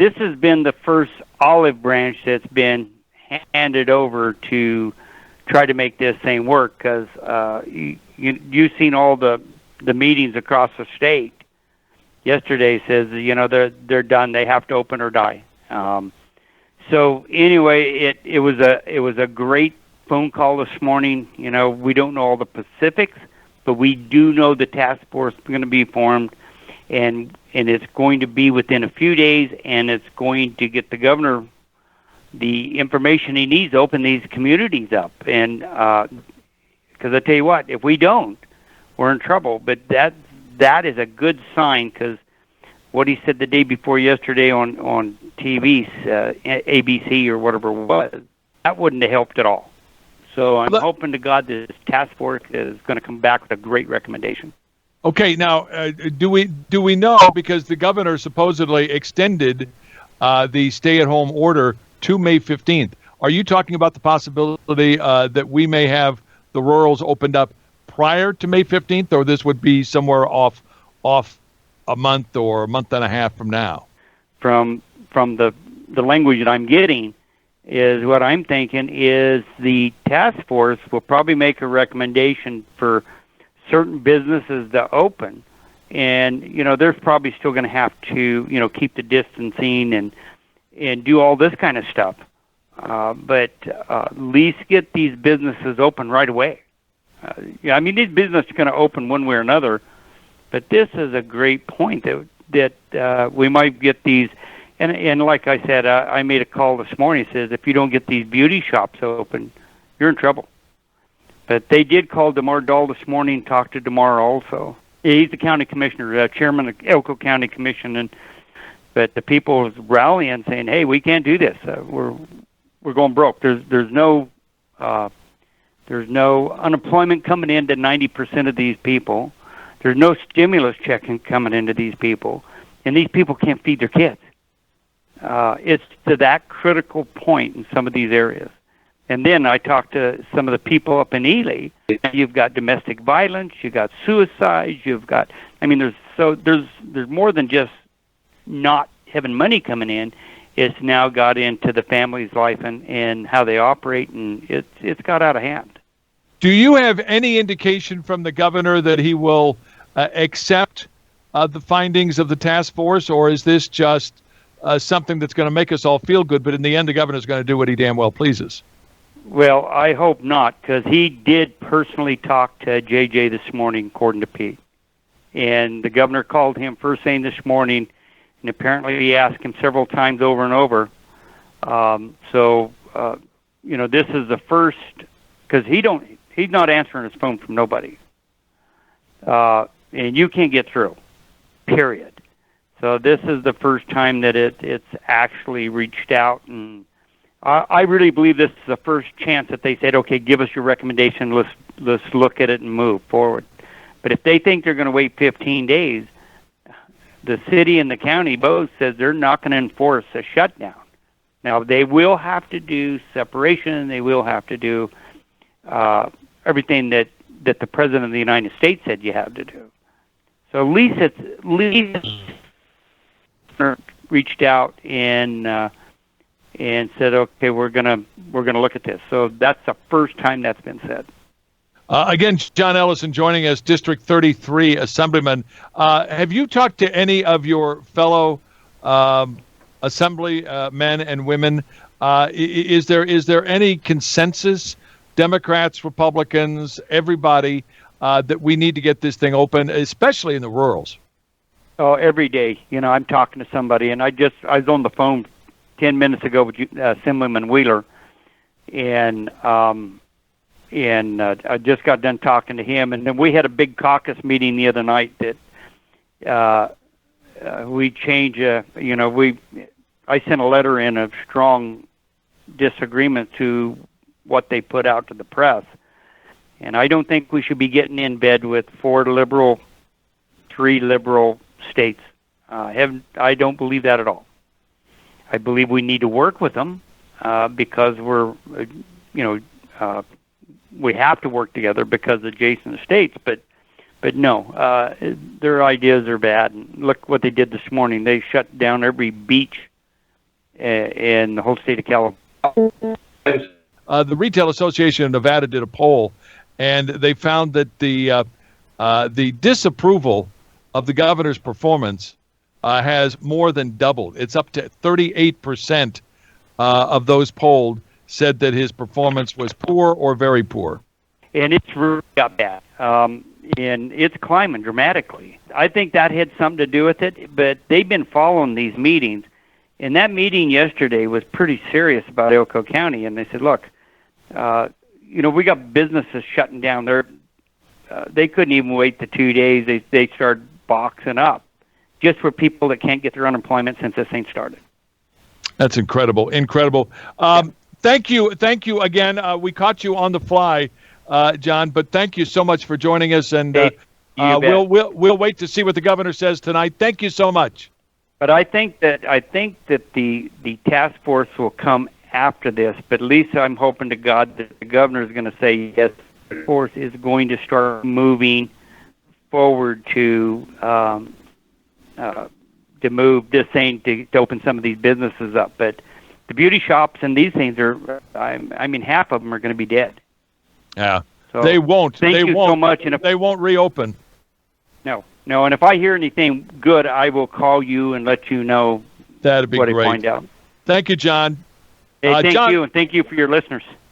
this has been the first olive branch that's been handed over to try to make this thing work, because you've seen all the meetings across the state. Yesterday says, they're done. They have to open or die. So anyway, it was a great phone call this morning. We don't know all the specifics, but we do know the task force is going to be formed, and it's going to be within a few days, and it's going to get the governor the information he needs to open these communities up. And because I tell you what, if we don't, we're in trouble. But that is a good sign, because what he said the day before yesterday on TV, ABC or whatever it was, that wouldn't have helped at all. So I'm hoping to God this task force is going to come back with a great recommendation. Okay, now do we know, because the governor supposedly extended the stay-at-home order to May 15th? Are you talking about the possibility that we may have the rurals opened up prior to May 15th, or this would be somewhere off a month or a month and a half from now? From the language that I'm getting, is what I'm thinking is the task force will probably make a recommendation for certain businesses to open, and they're probably still going to have to keep the distancing and do all this kind of stuff, but at least get these businesses open right away. These businesses are going to open one way or another, but this is a great point that we might get these. And like I said, I made a call this morning. It says if you don't get these beauty shops open, you're in trouble. But they did call DeMar Dahl this morning, talk to DeMar also. He's the county commissioner, chairman of Elko County Commission, but the people was rallying, saying, "Hey, we can't do this. We're going broke. There's no unemployment coming into 90% of these people. There's no stimulus check coming into these people, and these people can't feed their kids." It's to that critical point in some of these areas. And then I talked to some of the people up in Ely. You've got domestic violence, you've got suicides, there's more than just not having money coming in. It's now got into the family's life and how they operate, and it's got out of hand. Do you have any indication from the governor that he will accept the findings of the task force, or is this just something that's going to make us all feel good, but in the end the governor's going to do what he damn well pleases? Well, I hope not, because he did personally talk to JJ this morning, according to Pete. And the governor called him first thing this morning, and apparently he asked him several times over and over. This is the first, because he's not answering his phone from nobody. And you can't get through, period. So this is the first time that it's actually reached out, and I really believe this is the first chance that they said, okay, give us your recommendation, let's look at it and move forward. But if they think they're going to wait 15 days, the city and the county both says they're not going to enforce a shutdown. Now, they will have to do separation, they will have to do everything that the President of the United States said you have to do. So at least reached out and said, okay, we're gonna look at this. So that's the first time that's been said. Again, John Ellison joining us, District 33 Assemblyman. Have you talked to any of your fellow assemblymen and women? Is there any consensus, Democrats, Republicans, everybody, that we need to get this thing open, especially in the rurals? Oh, every day. I'm talking to somebody, and I was on the phone 10 minutes ago with Assemblyman Wheeler, and I just got done talking to him, and then we had a big caucus meeting the other night that we changed. I sent a letter in of strong disagreement to what they put out to the press, and I don't think we should be getting in bed with 4 liberal, 3 liberal states. I don't believe that at all. I believe we need to work with them because we have to work together because of adjacent states. But no, their ideas are bad. And look what they did this morning. They shut down every beach in the whole state of California. The Retail Association of Nevada did a poll, and they found that the disapproval of the governor's performance has more than doubled. It's up to 38% of those polled said that his performance was poor or very poor. And it's really got bad. And it's climbing dramatically. I think that had something to do with it, but they've been following these meetings. And that meeting yesterday was pretty serious about Elko County, and they said, look, we got businesses shutting down. They couldn't even wait the 2 days. They started boxing up just for people that can't get their unemployment since this thing started. That's incredible. Thank you again. We caught you on the fly, John, but thank you so much for joining us, and we'll wait to see what the governor says tonight. Thank you so much. But I think that the task force will come after this. But at least I'm hoping to God that the governor is going to say yes. The force is going to start moving forward to move this thing to open some of these businesses up. But the beauty shops and these things half of them are going to be dead. Yeah, so they won't. Thank you so much. And they won't reopen. No, and if I hear anything good, I will call you and let you know. That'd be what great. I find out. Thank you, John. Hey, thank you, and thank you for your listeners.